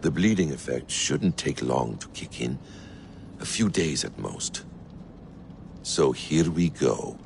The bleeding effect shouldn't take long to kick in. A few days at most. So here we go.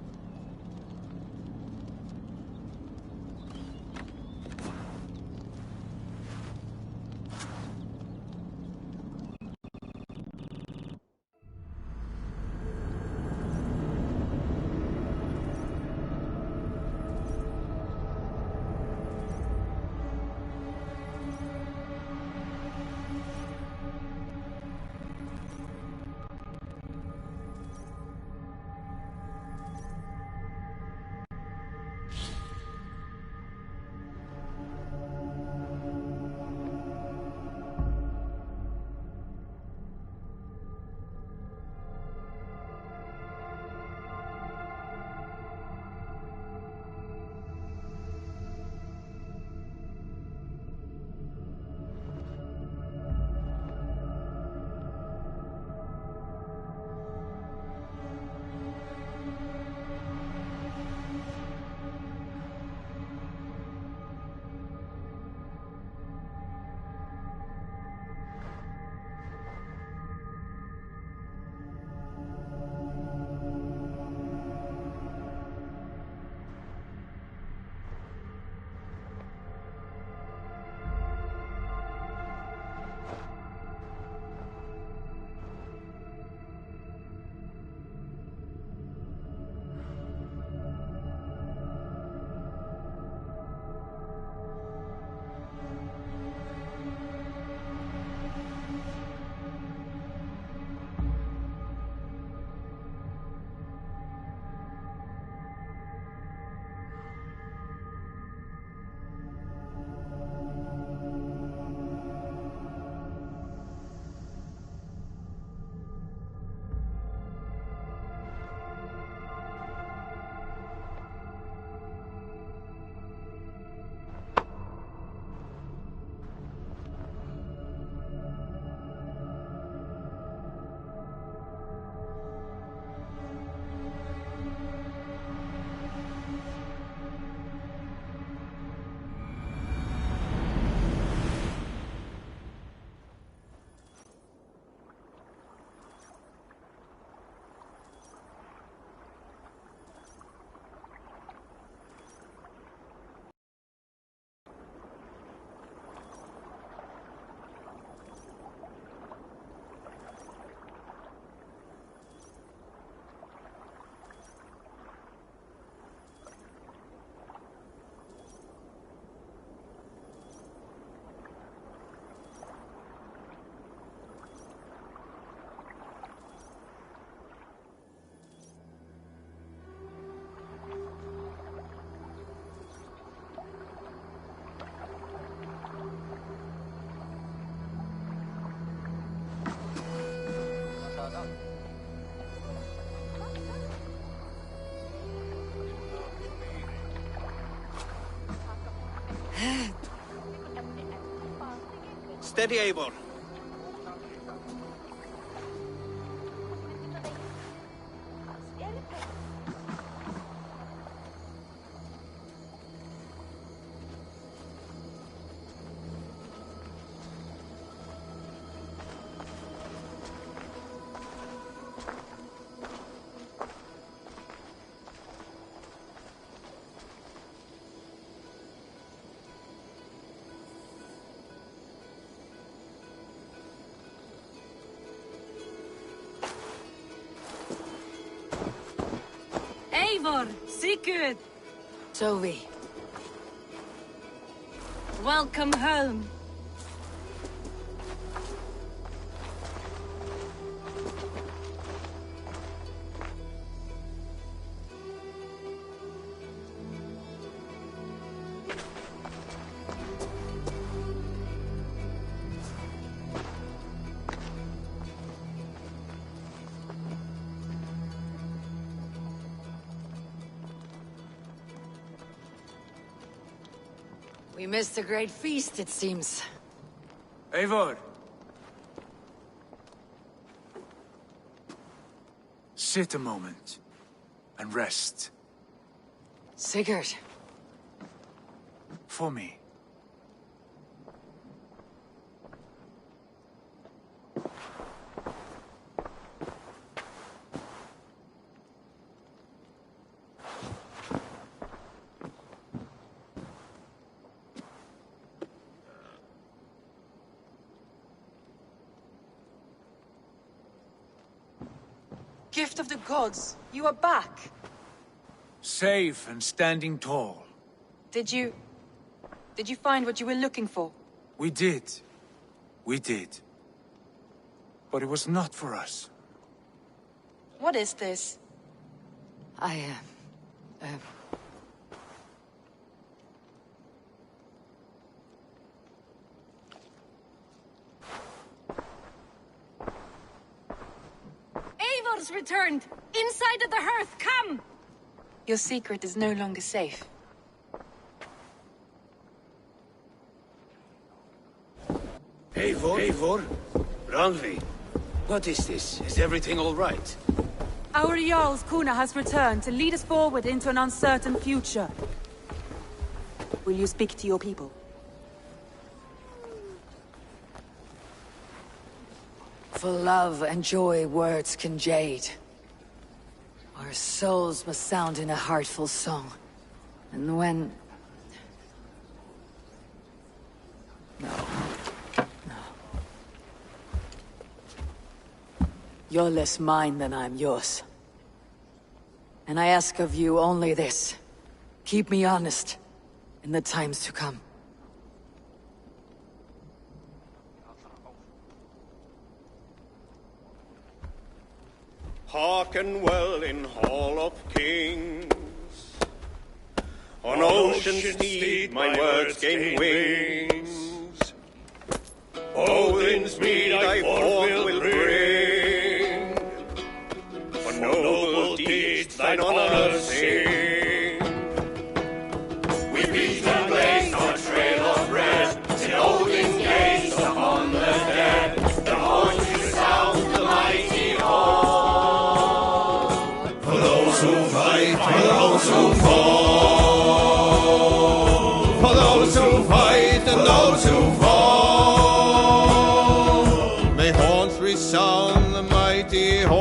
Steady, Eivor. Eivor, Sigurd, Toby. welcome home. We missed a great feast, it seems. Eivor! Sit a moment and rest. Sigurd. For me. gift of the gods. You are back. Safe and standing tall. Did you find what you were looking for? We did. We did. But it was not for us. What is this? Eivor's returned! Inside of the hearth, come! Your secret is no longer safe. Eivor? Randvi? What is this? Is everything all right? Our Jarl's Kuna has returned to lead us forward into an uncertain future. Will you speak to your people? For love and joy words can jade. Our souls must sound in a heartful song. And when... No. You're less mine than I'm yours. And I ask of you only this. Keep me honest in the times to come. Hearken well in Hall of Kings. On ocean's steed my words gain wings. Odin's mead I forth will bring. For noble deeds thine honor sing. We beat and blaze our trail of red, in Odin's gaze upon the dead. The horn should sound the mighty horn. For those who fight, for those who fall. For those who fight and those who fall. May horns resound the mighty horn.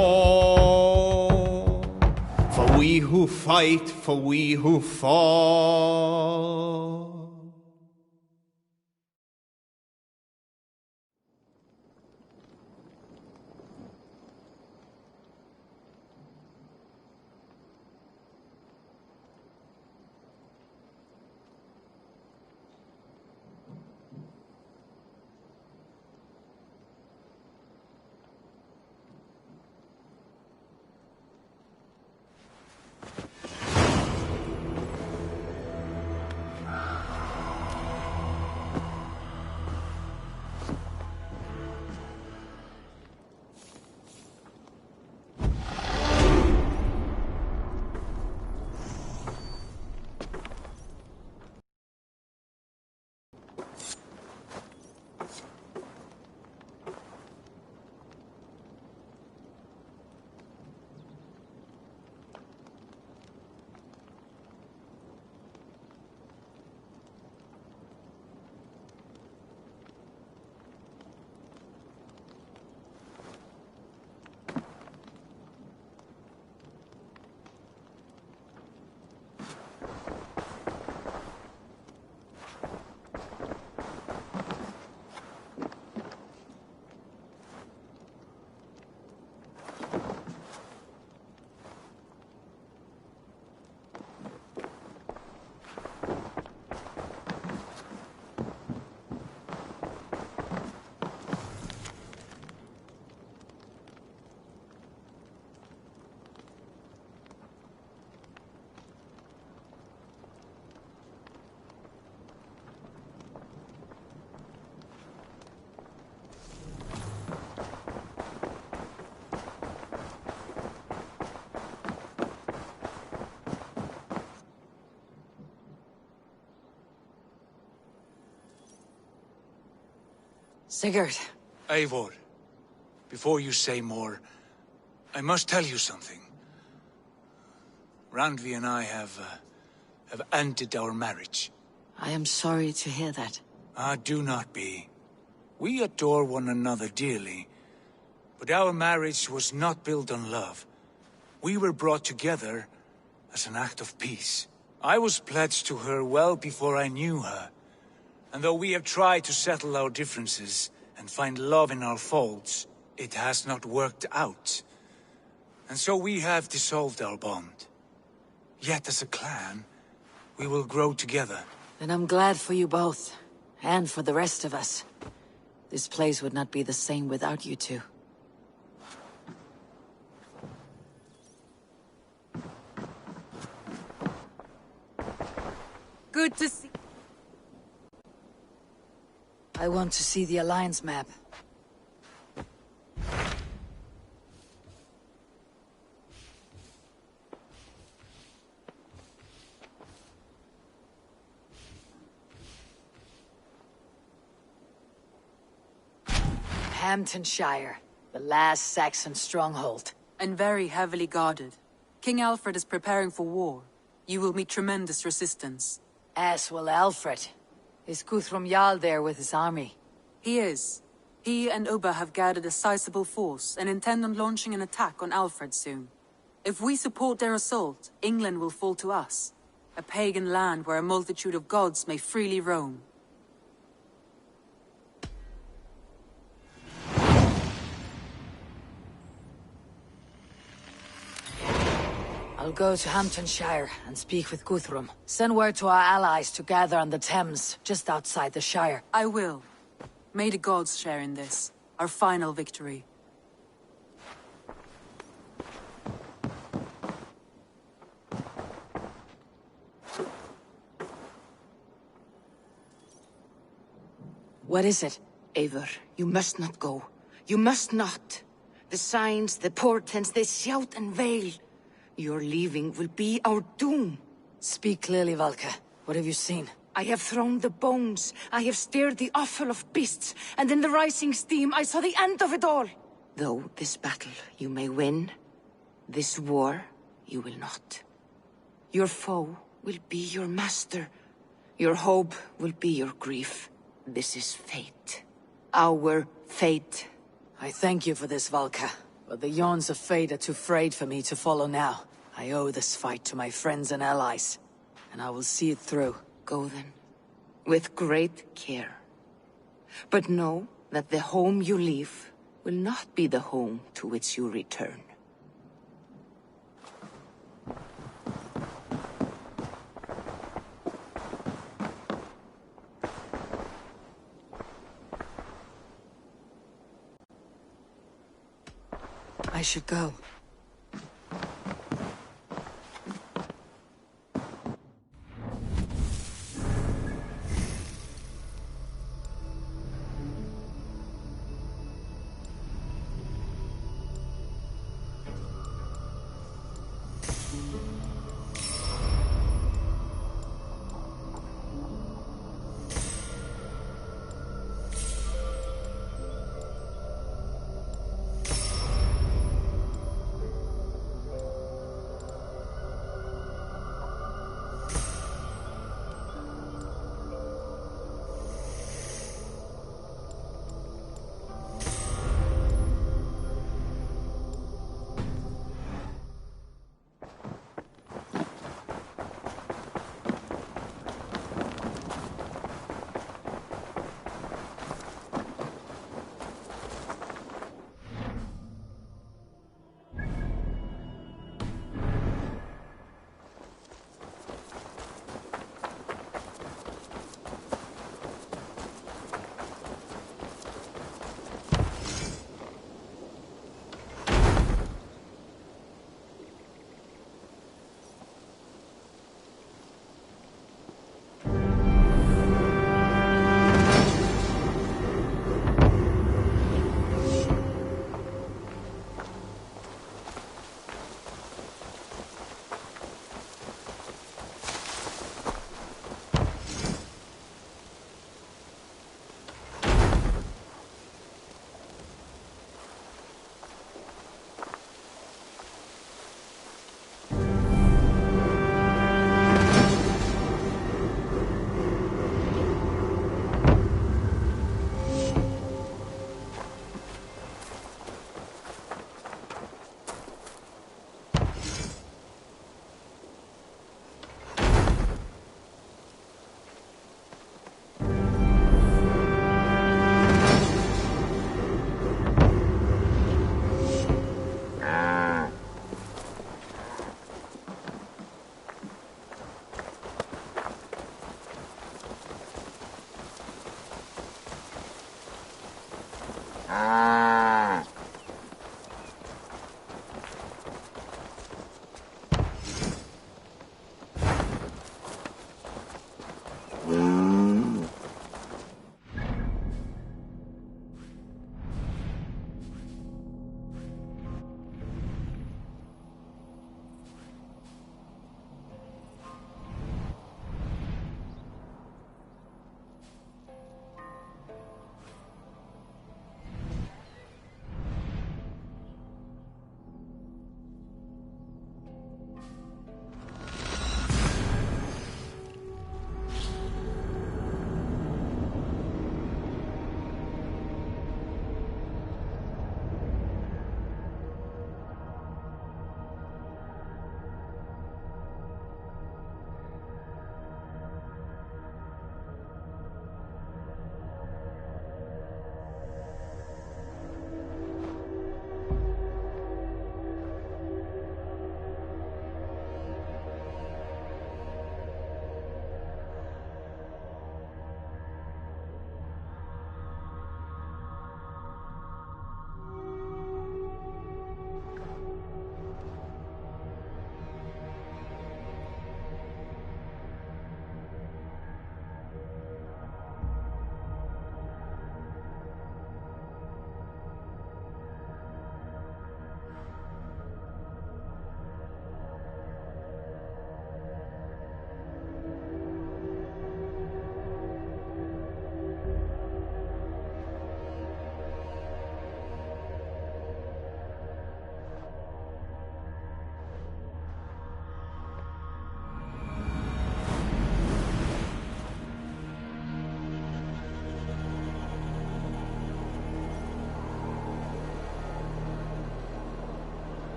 For we who fight, for we who fall. Sigurd. Eivor, before you say more, I must tell you something. Randvi and I have ended our marriage. I am sorry to hear that. Ah, do not be. We adore one another dearly, but our marriage was not built on love. We were brought together as an act of peace. I was pledged to her well before I knew her. And though we have tried to settle our differences and find love in our faults, it has not worked out. And so we have dissolved our bond. Yet as a clan, we will grow together. Then I'm glad for you both, and for the rest of us. This place would not be the same without you two. Good to see... I want to see the Alliance map. Hamptonshire, the last Saxon stronghold. And very heavily guarded. King Alfred is preparing for war. You will meet tremendous resistance. As will Alfred. Is Guthrum Jarl there with his army? He is. He and Ubba have gathered a sizable force and intend on launching an attack on Alfred soon. If we support their assault, England will fall to us. A pagan land where a multitude of gods may freely roam. I'll go to Hamptonshire and speak with Guthrum. Send word to our allies to gather on the Thames, just outside the Shire. I will. May the gods share in this, our final victory. What is it? Eivor, you must not go. You must not. The signs, the portents, they shout and wail. Your leaving will be our doom. Speak clearly, Valka. What have you seen? I have thrown the bones. I have stirred the offal of beasts. And in the rising steam, I saw the end of it all. Though this battle you may win, this war you will not. Your foe will be your master. Your hope will be your grief. This is fate. Our fate. I thank you for this, Valka. But the yawns of fate are too frayed for me to follow now. I owe this fight to my friends and allies. And I will see it through. Go then. With great care. But know that the home you leave will not be the home to which you return. I should go.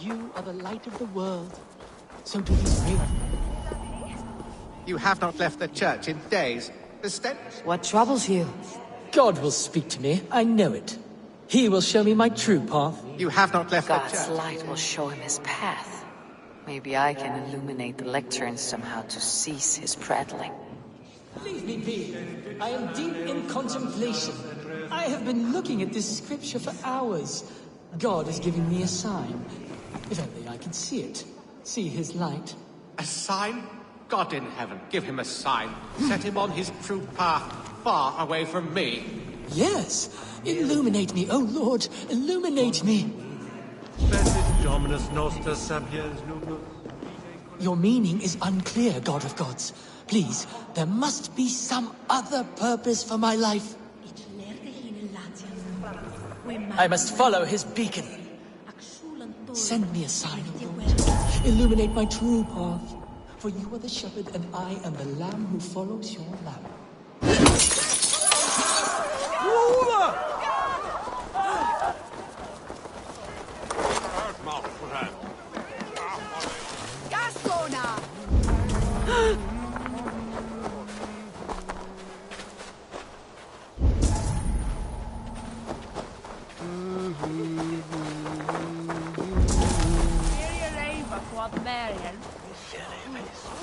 You are the light of the world. So do these brave. You have not left the church in days. The stench... What troubles you? God will speak to me, I know it. He will show me my true path. You have not left the God's church. light will show him his path. Maybe I can illuminate the lectern somehow to cease his prattling. Leave me be. I am deep in contemplation. I have been looking at this scripture for hours. God is giving me a sign. If only I could see it. See his light. A sign? God in heaven, give him a sign. Set him on his true path, far away from me. Yes. Illuminate me, oh Lord. Illuminate me. Dominus Noster Sapiens Nucleus. Your meaning is unclear, God of gods. Please, there must be some other purpose for my life. I must follow his beacon. Send me a sign, O Lord. Illuminate my true path. For you are the shepherd, and I am the lamb who follows your lamb.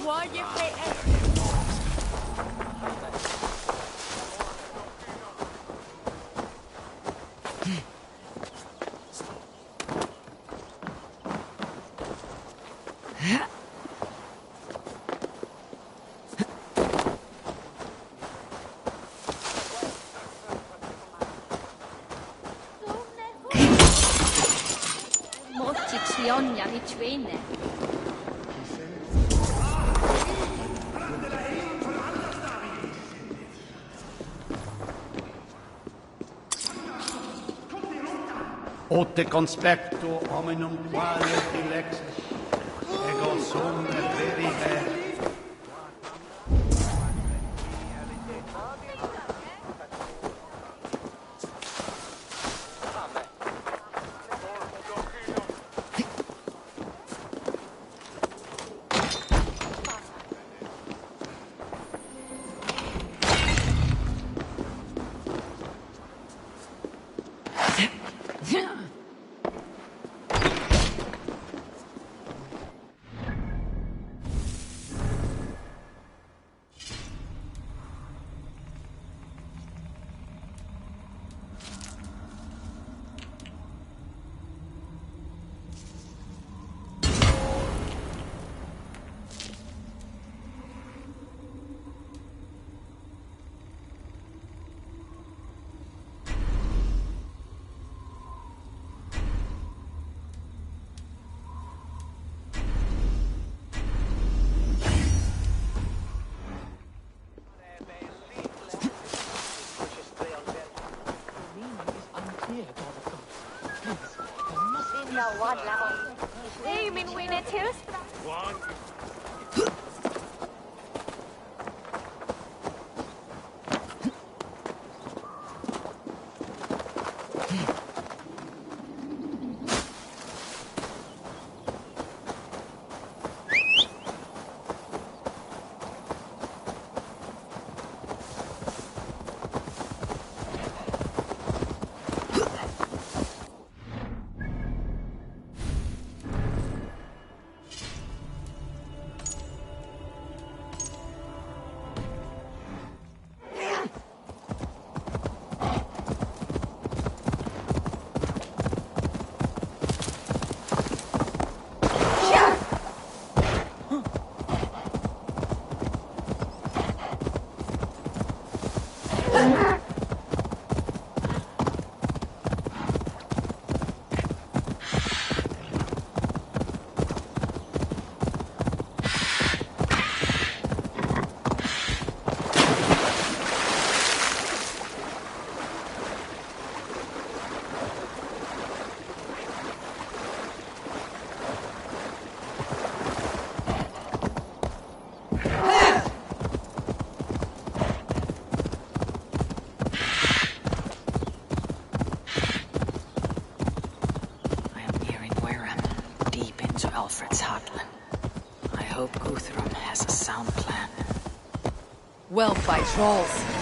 What you Sonja i Twaine. Ote conspecto hominum quale dilexis, ego sum veribe. Hey, min winner tillstra. Well, by trolls.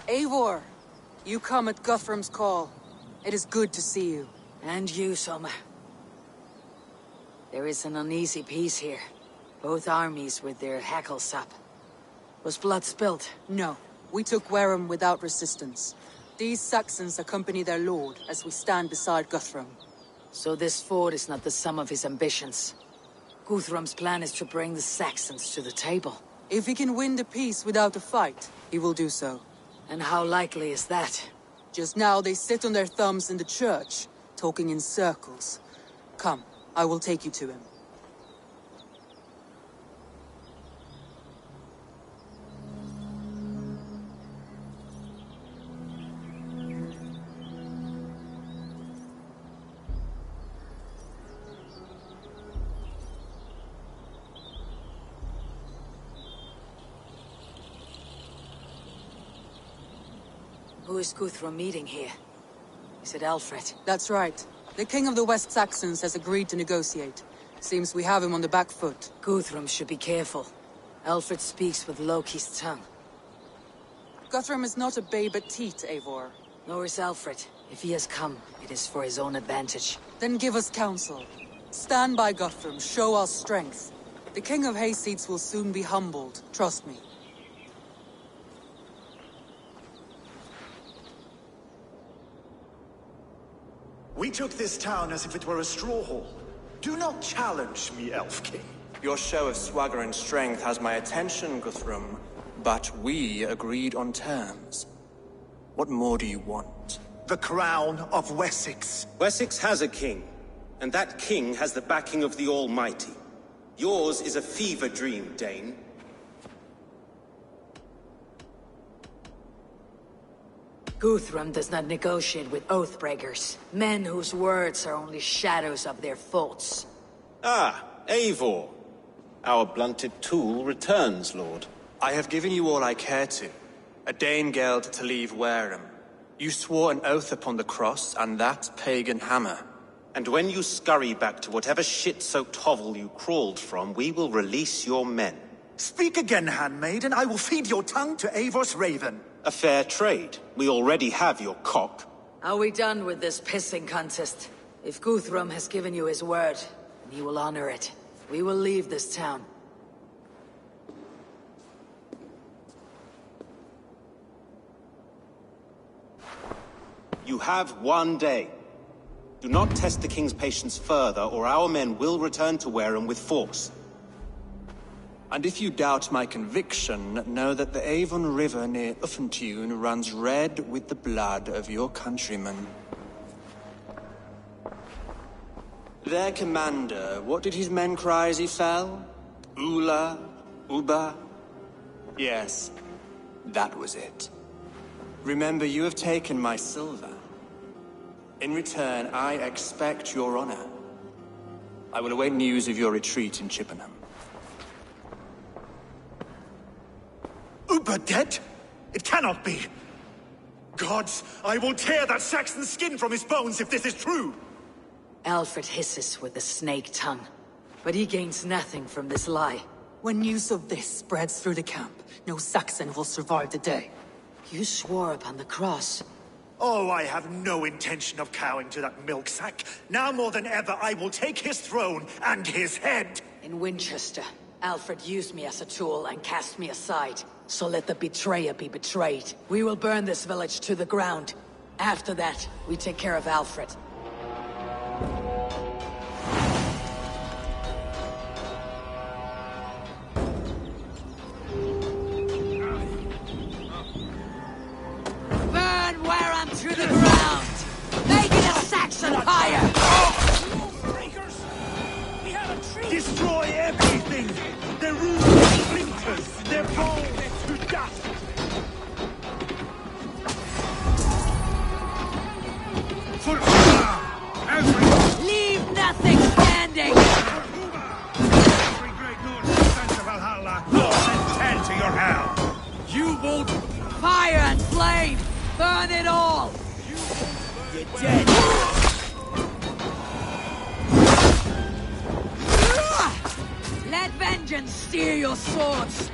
Eivor, you come at Guthrum's call. It is good to see you. And you, Soma. There is an uneasy peace here. Both armies with their hackles up. Was blood spilled? No, we took Wareham without resistance. These Saxons accompany their lord as we stand beside Guthrum. So this fort is not the sum of his ambitions. Guthrum's plan is to bring the Saxons to the table. If he can win the peace without a fight, he will do so. And how likely is that? Just now they sit on their thumbs in the church, talking in circles. Come, I will take you to him. Who is Guthrum meeting here? Is it Alfred? That's right. The King of the West Saxons has agreed to negotiate. Seems we have him on the back foot. Guthrum should be careful. Alfred speaks with Loki's tongue. Guthrum is not a babe at teat, Eivor. Nor is Alfred. If he has come, it is for his own advantage. Then give us counsel. Stand by Guthrum, show our strength. The King of Hayseeds will soon be humbled, trust me. We took this town as if it were a straw hall. Do not challenge me, Elf King. Your show of swagger and strength has my attention, Guthrum. But we agreed on terms. What more do you want? The crown of Wessex. Wessex has a king, and that king has the backing of the Almighty. Yours is a fever dream, Dane. Guthrum does not negotiate with oathbreakers, men whose words are only shadows of their faults. Ah, Eivor. Our blunted tool returns, Lord. I have given you all I care to. A Danegeld to leave Wareham. You swore an oath upon the cross, and that pagan hammer. And when you scurry back to whatever shit-soaked hovel you crawled from, we will release your men. Speak again, handmaid, and I will feed your tongue to Eivor's raven. A fair trade. We already have your cock. Are we done with this pissing contest? If Guthrum has given you his word, he will honor it. We will leave this town. You have 1 day. Do not test the king's patience further, or our men will return to Wareham with force. And if you doubt my conviction, know that the Avon River near Uffentune runs red with the blood of your countrymen. Their commander, what did his men cry as he fell? Ula? Uba? Yes, that was it. Remember, you have taken my silver. In return, I expect your honor. I will await news of your retreat in Chippenham. Uber dead? It cannot be. Gods, I will tear that Saxon's skin from his bones if this is true! Alfred hisses with a snake tongue, but he gains nothing from this lie. When news of this spreads through the camp, no Saxon will survive the day. You swore upon the cross. Oh, I have no intention of cowing to that milksack. Now more than ever, I will take his throne and his head! In Winchester, Alfred used me as a tool and cast me aside. So let the betrayer be betrayed. We will burn this village to the ground. After that, we take care of Alfred. Burn Wareham to the ground! Make it a Saxon fire! Destroy everything! Their roofs splinters! Their bones to dust! Leave nothing standing! Every great Norse descent to Valhalla, and tend to your hell! You won't! Fire and flame! Burn it all! You're dead! Let vengeance steer your swords!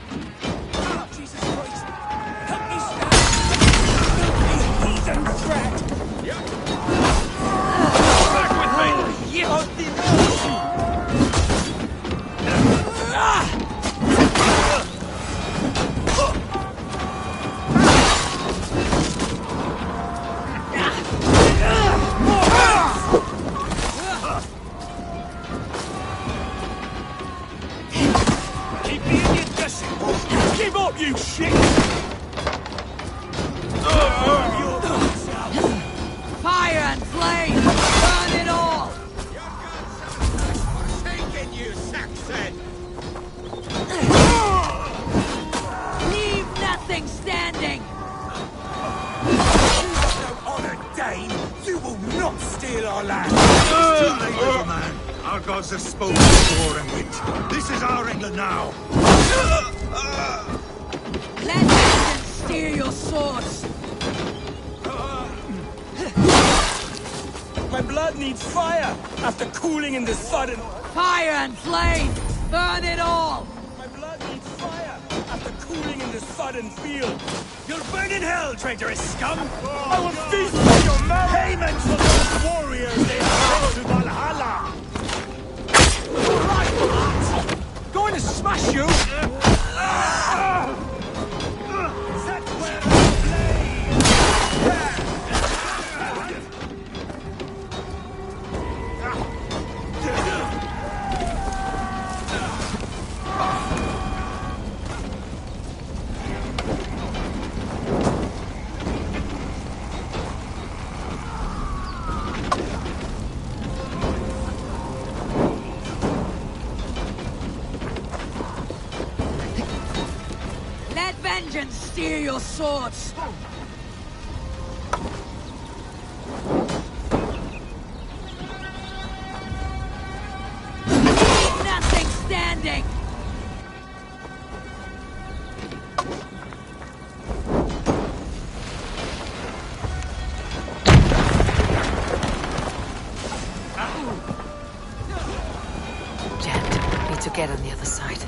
Jesus Christ! Help me stand! up, you shit! Fire and flame! Burn it all! Taken, you Saxon! Leave nothing standing! Honored Dane, you will not steal our land! It's too late, little man. Our gods have spoken for and wit. This is our England now. Let vengeance steer your swords! My blood needs fire after cooling in the sudden... Fire and flame! Burn it all! My blood needs fire after cooling in the sudden field. You'll burn in hell, traitorous scum! I will feast on your marrow! Payment for those warriors they have sent to Valhalla! Going to smash you! Set where Let vengeance steer your swords! Leave nothing standing! Jet, need to get on the other side.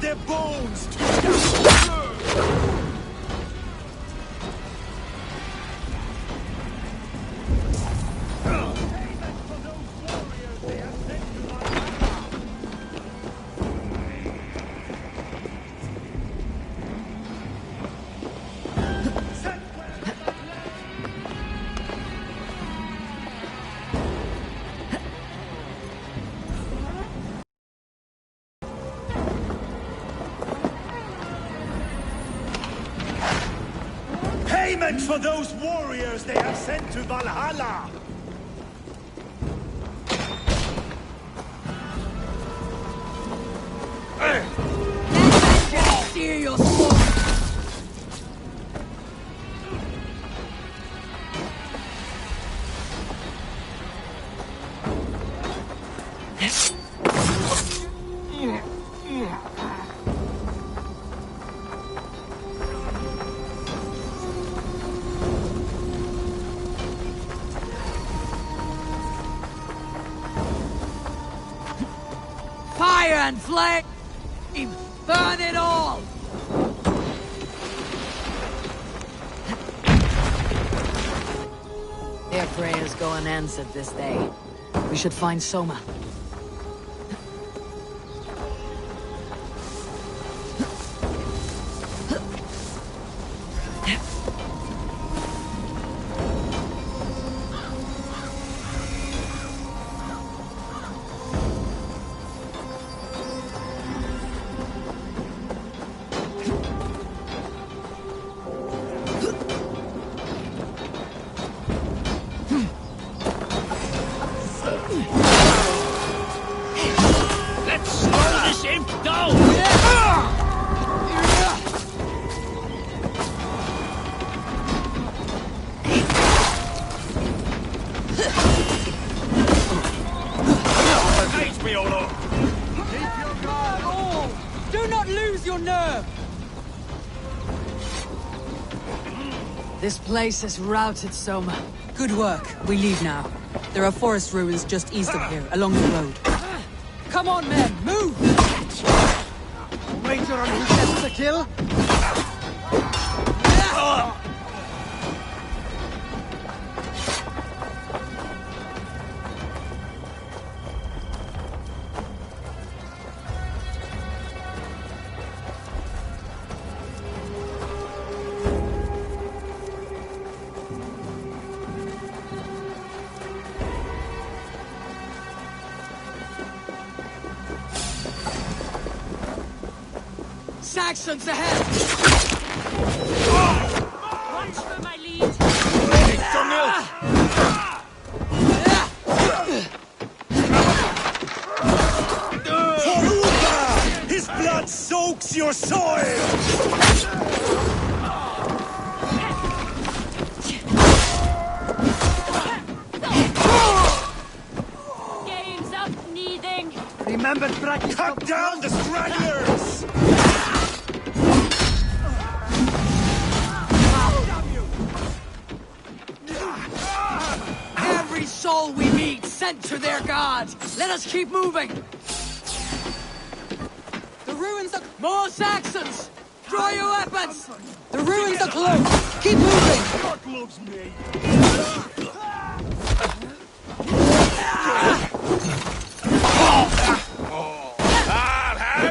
their bones to payment for those warriors they have sent to Valhalla! Let steer your sword! Fire and flame! Burn it all! Their prayers go unanswered this day. We should find Soma. This place is routed, Soma. Good work. We leave now. There are forest ruins just east of here, along the road. Come on, men, move! Wager on who gets the kill? Saxons ahead! Watch for my lead. For His blood soaks your soil! Game's up, needing. Remember practice. Cut down the stragglers! Every soul we meet sent to their god! Let us keep moving! The ruins are... More Saxons! Draw your weapons! The ruins are close! Keep moving! God loves me.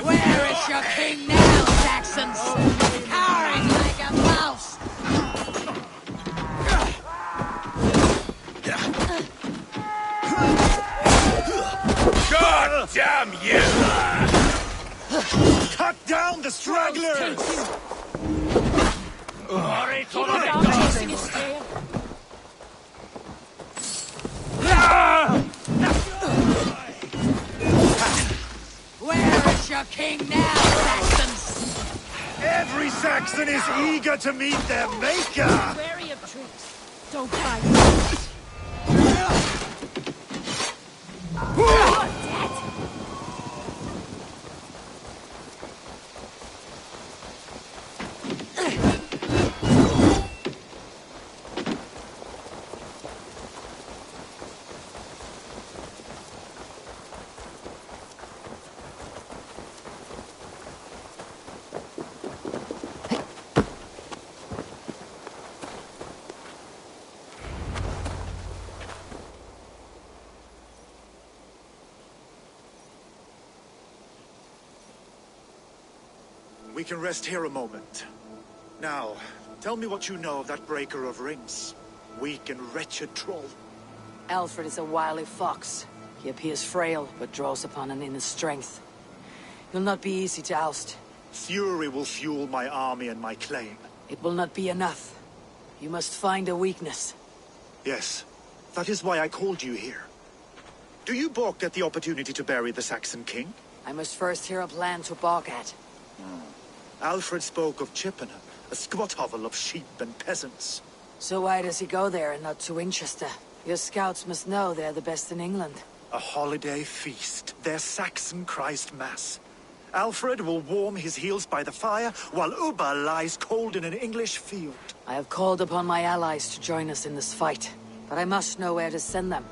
Where is your king now, Saxons? Cowering like a mouse! God damn you! Cut down the stragglers! Stop chasing his tail. Where is your king now, Saxons? Every Saxon is eager to meet their maker! Wary of tricks. Don't bite. We can rest here a moment. Now, tell me what you know of that breaker of rings. Weak and wretched troll. Alfred is a wily fox. He appears frail, but draws upon an inner strength. He'll not be easy to oust. Fury will fuel my army and my claim. It will not be enough. You must find a weakness. Yes, that is why I called you here. Do you balk at the opportunity to bury the Saxon king? I must first hear a plan to balk at. Alfred spoke of Chippenham, a squat hovel of sheep and peasants. So why does he go there and not to Winchester? Your scouts must know they're the best in England. A holiday feast, their Saxon Christ Mass. Alfred will warm his heels by the fire, while Ubba lies cold in an English field. I have called upon my allies to join us in this fight, but I must know where to send them.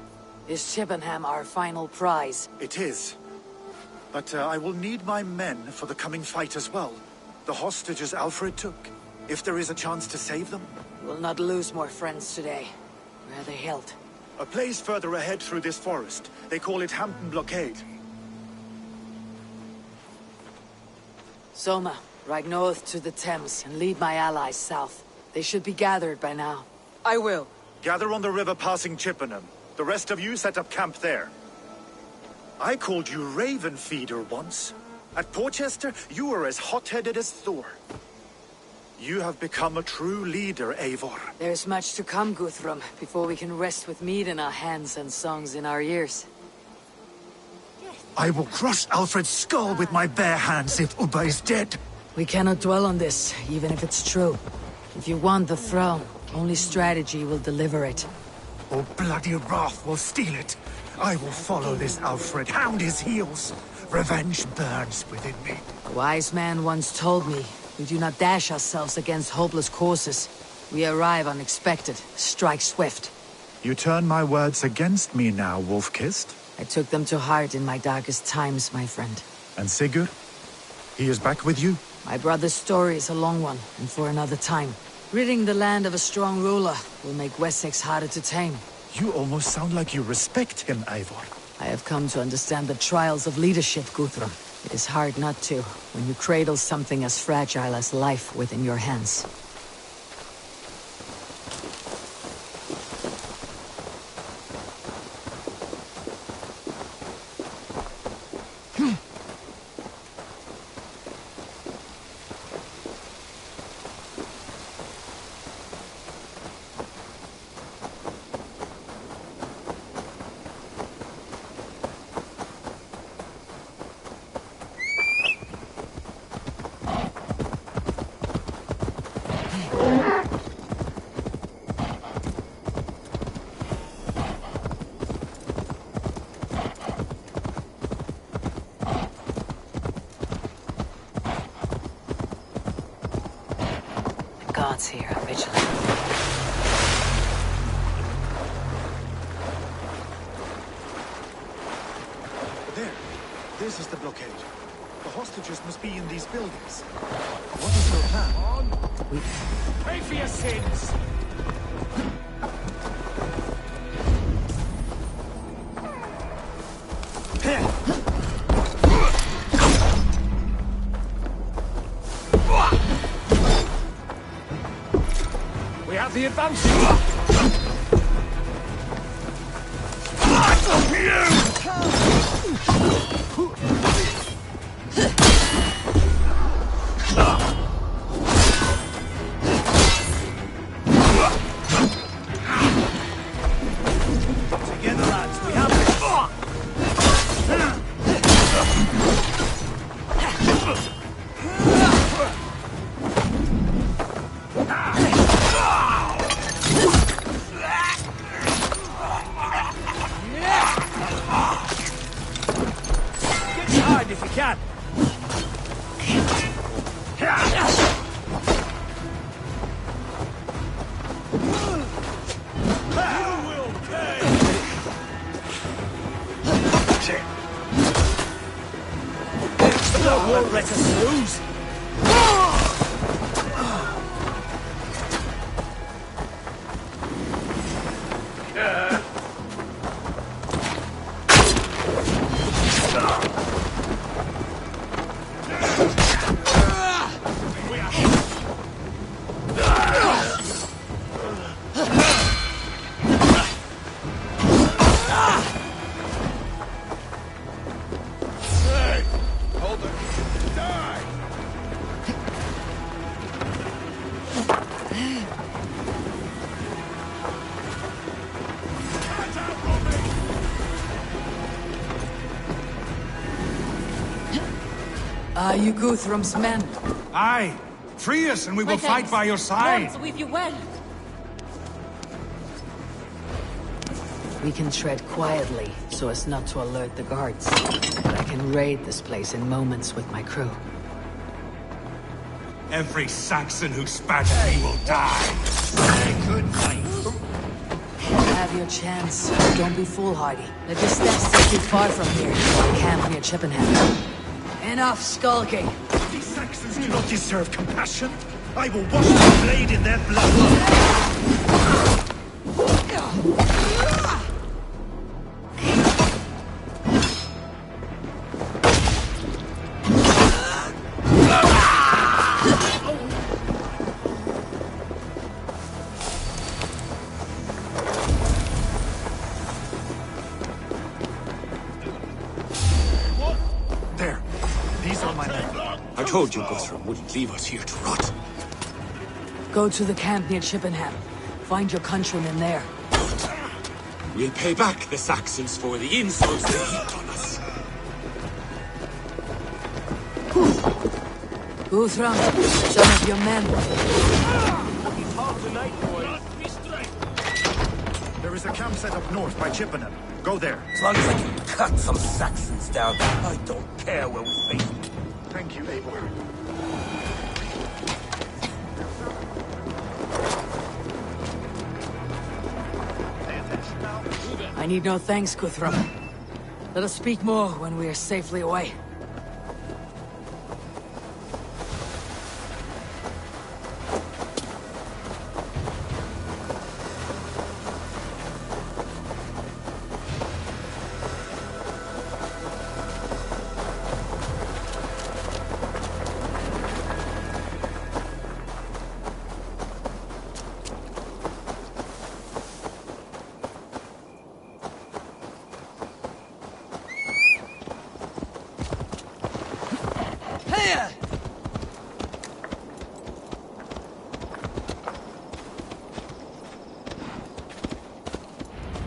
Is Chippenham our final prize? It is. But I will need my men for the coming fight as well. The hostages Alfred took. If there is a chance to save them. We'll not lose more friends today. Where are they held? A place further ahead through this forest. They call it Hampton Blockade. Soma, ride north to the Thames and lead my allies south. They should be gathered by now. I will. Gather on the river passing Chippenham. The rest of you set up camp there. I called you Raven Feeder once. At Porchester, you were as hot-headed as Thor. You have become a true leader, Eivor. There's much to come, Guthrum, before we can rest with mead in our hands and songs in our ears. I will crush Alfred's skull with my bare hands if Ubba is dead. We cannot dwell on this, even if it's true. If you want the throne, only strategy will deliver it. Or bloody wrath will steal it. I will follow this Alfred, hound his heels. Revenge burns within me. A wise man once told me, we do not dash ourselves against hopeless courses. We arrive unexpected. Strike swift. You turn my words against me now, Wolf-Kissed? I took them to heart in my darkest times, my friend. And Sigurd? He is back with you? My brother's story is a long one, and for another time. Ridding the land of a strong ruler will make Wessex harder to tame. You almost sound like you respect him, Eivor. I have come to understand the trials of leadership, Guthrum. It is hard not to, when you cradle something as fragile as life within your hands. Gods here are vigilant. There. This is the blockade. The hostages must be in these buildings. What is your plan? Pay for your sins! We have the advantage! Together, lads, we have it. Get behind if you can! You will pay! No one let us lose! Are you Guthrum's men? Aye! Free us and we will fight by your side! Lords with you well. We can tread quietly, so as not to alert the guards. But I can raid this place in moments with my crew. Every Saxon who spat at me will die! Good fight! Have your chance. Don't be foolhardy. Let your steps take you far from here, to the camp near Chippenham. Enough skulking! These Saxons do not deserve compassion. I will wash the blade in their blood. There. These are my men. I told you Guthrum wouldn't leave us here to rot. Go to the camp near Chippenham. Find your countrymen there. We'll pay back the Saxons for the insults they heaped on us. Guthrum, some of your men. There is a camp set up north by Chippenham. Go there. As long as I can cut some Saxons down, I don't care where we face. Thank you, Eivor. need no thanks, Guthrum. Let us speak more when we are safely away.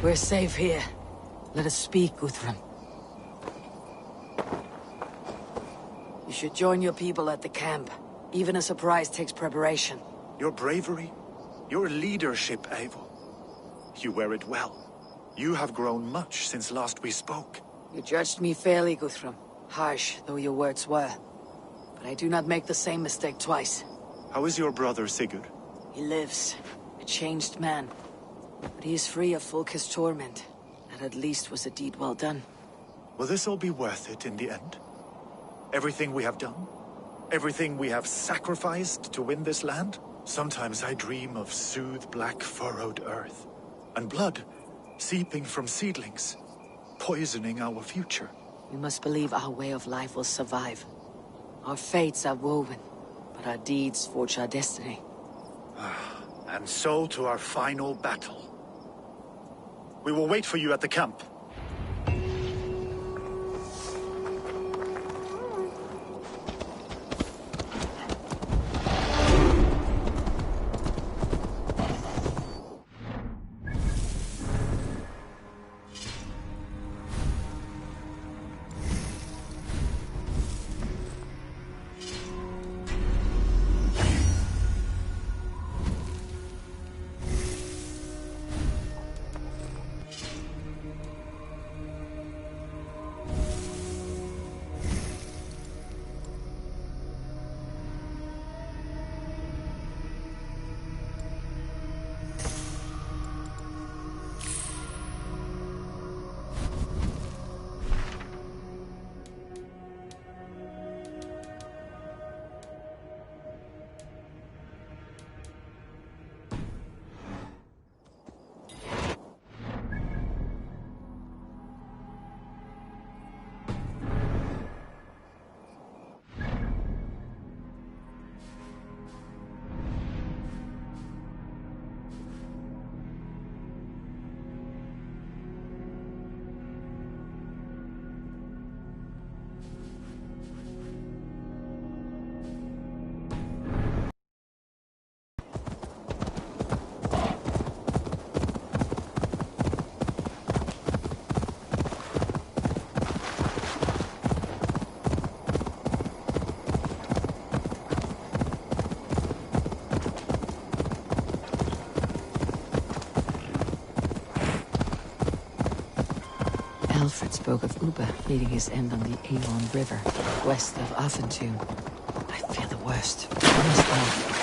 We're safe here. Let us speak, Guthrum. You should join your people at the camp. Even a surprise takes preparation. Your bravery, your leadership, Eivor. You wear it well. You have grown much since last we spoke. You judged me fairly, Guthrum. Harsh though your words were. But I do not make the same mistake twice. How is your brother, Sigurd? He lives. A changed man. But he is free of Fulke's torment. That at least was a deed well done. Will this all be worth it in the end? Everything we have done? Everything we have sacrificed to win this land? Sometimes I dream of soothed black furrowed earth. And blood seeping from seedlings, poisoning our future. We must believe our way of life will survive. Our fates are woven, but our deeds forge our destiny. And so to our final battle. We will wait for you at the camp. Alfred spoke of Uba meeting his end on the Avon River, west of Affentune. I fear the worst. I must go.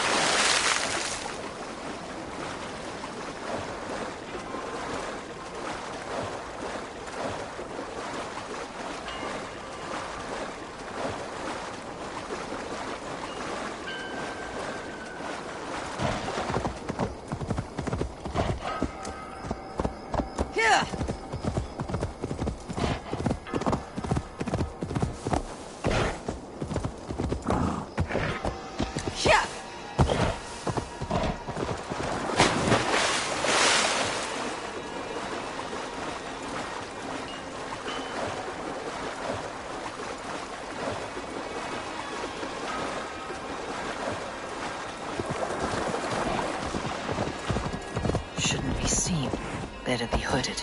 Better be hooded.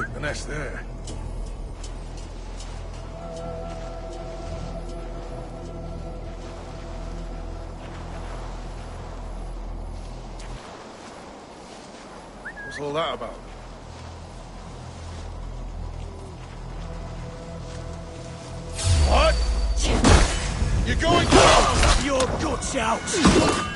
kick the nest there. What's all that about? What? You're going down! Your guts out!